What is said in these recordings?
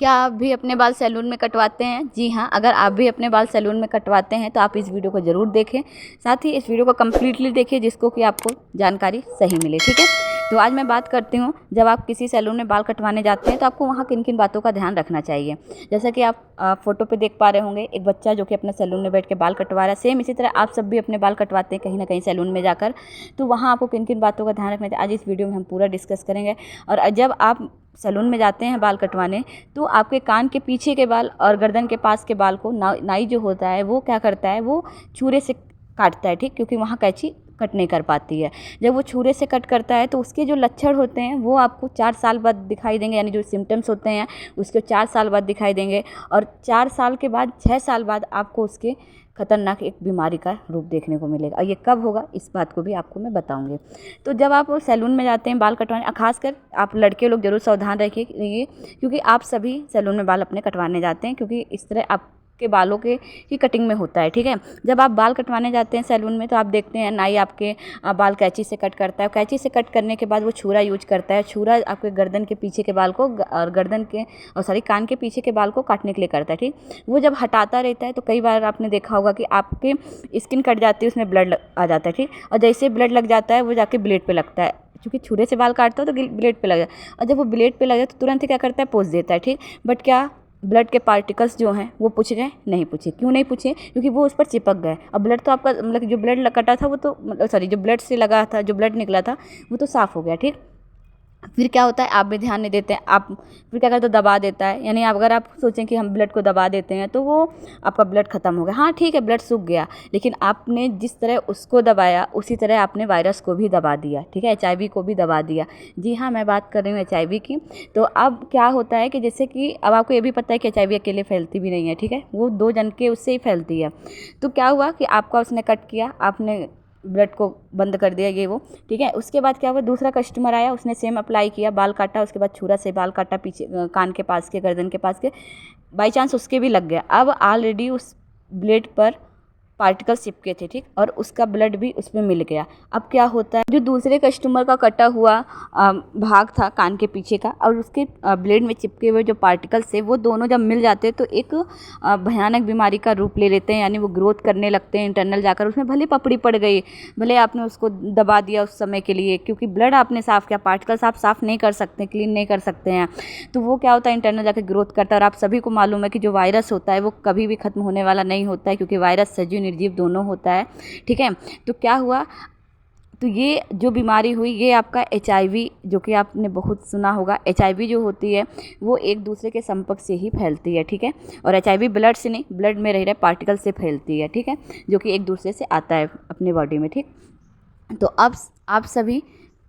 क्या आप भी अपने बाल सैलून में कटवाते हैं? जी हाँ, अगर आप भी अपने बाल सैलून में कटवाते हैं तो आप इस वीडियो को ज़रूर देखें। साथ ही इस वीडियो को कम्प्लीटली देखिए जिसको कि आपको जानकारी सही मिले, ठीक है? तो आज मैं बात करती हूँ, जब आप किसी सैलून में बाल कटवाने जाते हैं तो आपको वहाँ किन-किन बातों का ध्यान रखना चाहिए। जैसा कि आप फ़ोटो पे देख पा रहे होंगे, एक बच्चा जो कि अपने सैलून में बैठ के बाल कटवा रहा है। सेम इसी तरह आप सब भी अपने बाल कटवाते हैं कहीं न कहीं सैलून में जाकर। तो वहाँ आपको किन-किन बातों का ध्यान रखना चाहिए, आज इस वीडियो में हम पूरा डिस्कस करेंगे। और जब आप सैलून में जाते हैं बाल कटवाने, तो आपके कान के पीछे के बाल और गर्दन के पास के बाल को नाई जो होता है वो क्या करता है, वो छुरे से काटता है, ठीक? क्योंकि वहाँ कैंची कट नहीं कर पाती है। जब वो छुरे से कट करता है तो उसके जो लक्षण होते हैं वो आपको 4 साल बाद दिखाई देंगे, यानी जो सिम्पटम्स होते हैं उसके 4 साल बाद दिखाई देंगे। और 4 साल के बाद 6 साल बाद आपको उसके खतरनाक एक बीमारी का रूप देखने को मिलेगा। और ये कब होगा, इस बात को भी आपको मैं बताऊंगी। तो जब आप सैलून में जाते हैं बाल कटवाने, खासकर आप लड़के लोग ज़रूर सावधान रहिए, क्योंकि आप सभी सैलून में बाल अपने कटवाने जाते हैं, क्योंकि इस तरह आपके बालों के ही कटिंग में होता है, ठीक है? जब आप बाल कटवाने जाते हैं सैलून में तो आप देखते हैं नाई आपके बाल कैंची से कट करता है। कैंची से कट करने के बाद वो छुरा यूज करता है। छुरा आपके गर्दन के पीछे के बाल को और कान के पीछे के बाल को काटने के लिए करता है, ठीक? वो जब हटाता रहता है तो कई बार आपने देखा होगा कि आपके स्किन कट जाती है, उसमें ब्लड आ जाता है, ठीक? और जैसे ब्लड लग जाता है वो जाके ब्लेड पे लगता है, क्योंकि छुरे से बाल काटता हो तो ब्लेड पे लग जाता है। और जब वो ब्लेड पे लग जाए तो तुरंत ही क्या करता है, पोंछ देता है, ठीक? बट क्या ब्लड के पार्टिकल्स जो हैं वो पूछ गए? नहीं पूछे। क्यों नहीं पूछे? क्योंकि वो उस पर चिपक गए। और ब्लड तो आपका मतलब जो ब्लड कटा था वो तो जो ब्लड से लगा था, जो ब्लड निकला था वो तो साफ़ हो गया, ठीक? फिर क्या होता है, आप भी ध्यान नहीं देते हैं, आप फिर क्या करते हो, दबा देता है। यानी अगर आप सोचें कि हम ब्लड को दबा देते हैं तो वो आपका ब्लड ख़त्म हो गया। हाँ ठीक है, ब्लड सूख गया, लेकिन आपने जिस तरह उसको दबाया उसी तरह आपने वायरस को भी दबा दिया, ठीक है? HIV को भी दबा दिया। जी हाँ, मैं बात कर रही हूँ HIV की। तो अब क्या होता है कि जैसे कि अब आपको ये भी पता है कि HIV अकेले फैलती भी नहीं है, ठीक है? वो 2 जन के उससे ही फैलती है। तो क्या हुआ कि आपका उसने कट किया, आपने ब्लड को बंद कर दिया, ये वो, ठीक है? उसके बाद क्या हुआ, दूसरा कस्टमर आया, उसने सेम अप्लाई किया, बाल काटा, उसके बाद छुरा से बाल काटा पीछे कान के पास के, गर्दन के पास के, बाई चांस उसके भी लग गया। अब ऑलरेडी उस ब्लेड पर पार्टिकल चिपके थे, ठीक? और उसका ब्लड भी उसमें मिल गया। अब क्या होता है, जो दूसरे कस्टमर का कटा हुआ भाग था कान के पीछे का और उसके ब्लेड में चिपके हुए जो पार्टिकल्स थे, वो दोनों जब मिल जाते हैं तो एक भयानक बीमारी का रूप ले लेते हैं। यानी वो ग्रोथ करने लगते हैं इंटरनल जाकर, उसमें भले पपड़ी पड़ गई, भले आपने उसको दबा दिया उस समय के लिए, क्योंकि ब्लड आपने साफ़ किया, पार्टिकल्स आप साफ़ नहीं कर सकते, क्लीन नहीं कर सकते हैं, तो वो क्या होता है, इंटरनल जाकर ग्रोथ करता है। और आप सभी को मालूम है कि जो वायरस होता है वो कभी भी ख़त्म होने वाला नहीं होता है, क्योंकि वायरस सजीव निर्जीव दोनों होता है, ठीक है? तो क्या हुआ, तो ये जो बीमारी हुई ये आपका HIV, जो कि आपने बहुत सुना होगा, HIV जो होती है वो एक दूसरे के संपर्क से ही फैलती है, ठीक है? और HIV ब्लड से नहीं, ब्लड में रह रहे पार्टिकल से फैलती है, ठीक है? जो कि एक दूसरे से आता है अपने बॉडी में, ठीक? तो अब आप सभी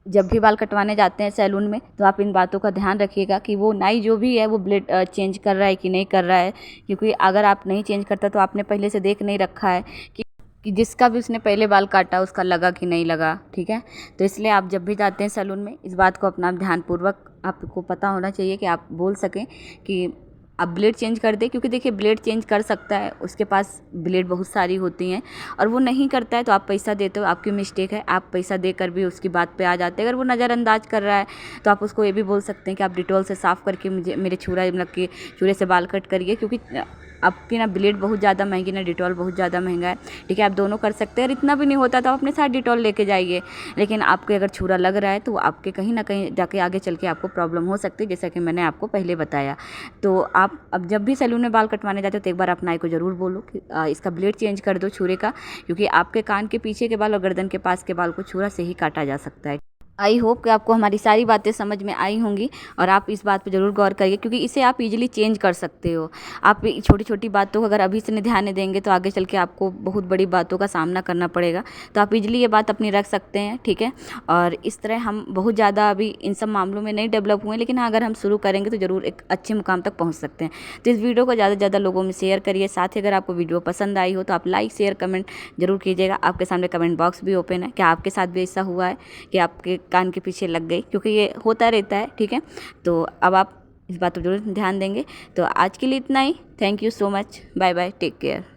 जब भी बाल कटवाने जाते हैं सैलून में तो आप इन बातों का ध्यान रखिएगा कि वो नाई जो भी है वो ब्लेड चेंज कर रहा है कि नहीं कर रहा है, क्योंकि अगर आप नहीं चेंज करता तो आपने पहले से देख नहीं रखा है कि जिसका भी उसने पहले बाल काटा उसका लगा कि नहीं लगा, ठीक है? तो इसलिए आप जब भी जाते हैं सैलून में इस बात को अपना ध्यानपूर्वक आपको पता होना चाहिए कि आप बोल सकें कि आप ब्लेड चेंज कर दें, क्योंकि देखिए ब्लेड चेंज कर सकता है, उसके पास ब्लेड बहुत सारी होती हैं, और वो नहीं करता है तो आप पैसा देते हो, आपकी मिस्टेक है, आप पैसा देकर भी उसकी बात पे आ जाते हैं। अगर वो नज़रअंदाज कर रहा है तो आप उसको ये भी बोल सकते हैं कि आप डिटॉल से साफ़ करके मेरे छुरा मतलब कि छुरे से बाल कट करिए, क्योंकि आपकी ना ब्लेड बहुत ज़्यादा महंगी, ना डिटॉल बहुत ज़्यादा महंगा है, ठीक है? आप दोनों कर सकते हैं। और इतना भी नहीं होता तो आप अपने साथ डिटॉल लेके जाइए, लेकिन आपके अगर छुरा लग रहा है तो आपके कहीं ना कहीं जाके आगे चल के आपको प्रॉब्लम हो सकती है, जैसा कि मैंने आपको पहले बताया। तो आप अब जब भी सैलून में बाल कटवाने जाते हो तो एक बार आप नाई को ज़रूर बोलो कि इसका ब्लेड चेंज कर दो छुरे का, क्योंकि आपके कान के पीछे के बाल और गर्दन के पास के बाल को छुरा से ही काटा जा सकता है। आई होप कि आपको हमारी सारी बातें समझ में आई होंगी और आप इस बात पे ज़रूर गौर करिए, क्योंकि इसे आप इजीली चेंज कर सकते हो। आप छोटी छोटी बातों को अगर अभी से नहीं ध्यान नहीं देंगे तो आगे चल के आपको बहुत बड़ी बातों का सामना करना पड़ेगा। तो आप इजीली ये बात अपनी रख सकते हैं, ठीक है? और इस तरह हम बहुत ज़्यादा अभी इन सब मामलों में नहीं डेवलप हुए, लेकिन हाँ अगर हम शुरू करेंगे तो ज़रूर एक अच्छे मुकाम तक पहुँच सकते हैं। तो इस वीडियो को ज़्यादा से ज़्यादा लोगों में शेयर करिए। साथ ही अगर आपको वीडियो पसंद आई हो तो आप लाइक शेयर कमेंट जरूर कीजिएगा। आपके सामने कमेंट बॉक्स भी ओपन है। क्या आपके साथ भी ऐसा हुआ है कि आपके कान के पीछे लग गई? क्योंकि ये होता रहता है, ठीक है? तो अब आप इस बात पर जरूर ध्यान देंगे। तो आज के लिए इतना ही। Thank you so much. Bye bye, take care.